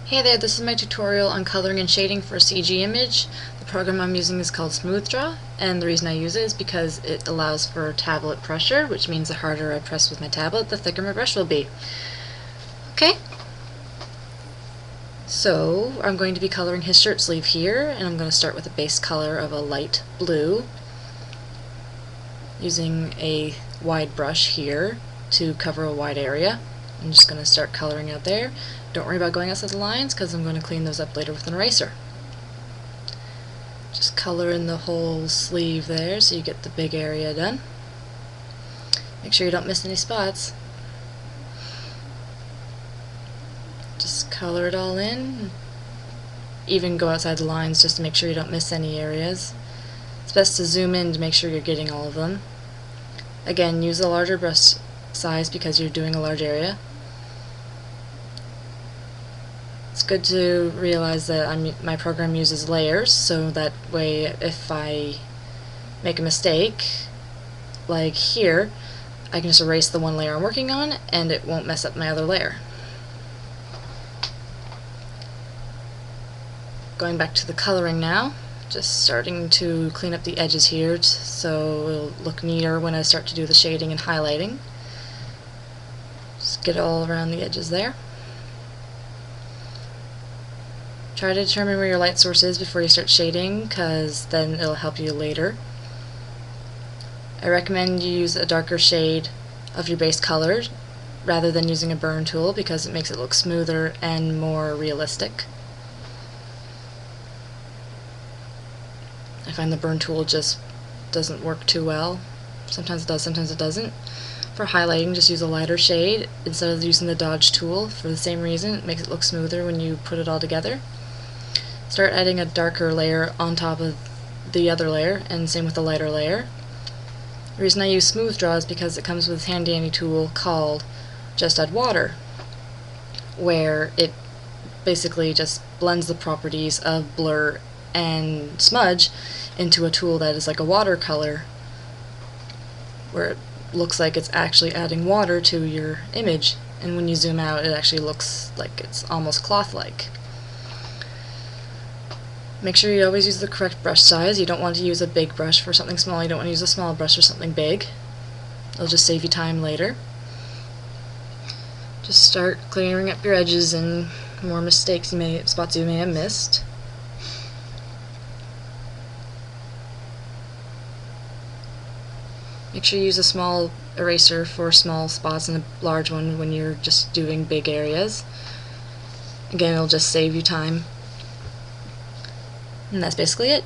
Hey there, this is my tutorial on coloring and shading for a CG image. The program I'm using is called SmoothDraw, and the reason I use it is because it allows for tablet pressure, which means the harder I press with my tablet, the thicker my brush will be. Okay, so I'm going to be coloring his shirt sleeve here, and I'm going to start with a base color of a light blue, using a wide brush here to cover a wide area. I'm just going to start coloring out there. Don't worry about going outside the lines because I'm going to clean those up later with an eraser. Just color in the whole sleeve there so you get the big area done. Make sure you don't miss any spots. Just color it all in. Even go outside the lines just to make sure you don't miss any areas. It's best to zoom in to make sure you're getting all of them. Again, use a larger brush size because you're doing a large area. It's good to realize that my program uses layers, so that way if I make a mistake, like here, I can just erase the one layer I'm working on and it won't mess up my other layer. Going back to the coloring now, just starting to clean up the edges here so it'll look neater when I start to do the shading and highlighting. Just get it all around the edges there. Try to determine where your light source is before you start shading, because then it'll help you later. I recommend you use a darker shade of your base color rather than using a burn tool because it makes it look smoother and more realistic. I find the burn tool just doesn't work too well. Sometimes it does, sometimes it doesn't. For highlighting, just use a lighter shade instead of using the dodge tool for the same reason. It makes it look smoother when you put it all together. Start adding a darker layer on top of the other layer, and same with the lighter layer. The reason I use SmoothDraw is because it comes with a handy dandy tool called Just Add Water, where it basically just blends the properties of blur and smudge into a tool that is like a watercolor, where it looks like it's actually adding water to your image, and when you zoom out it actually looks like it's almost cloth-like. Make sure you always use the correct brush size. You don't want to use a big brush for something small, you don't want to use a small brush for something big. It'll just save you time later. Just start clearing up your edges and more spots you may have missed. Make sure you use a small eraser for small spots and a large one when you're just doing big areas. Again, it'll just save you time. And that's basically it.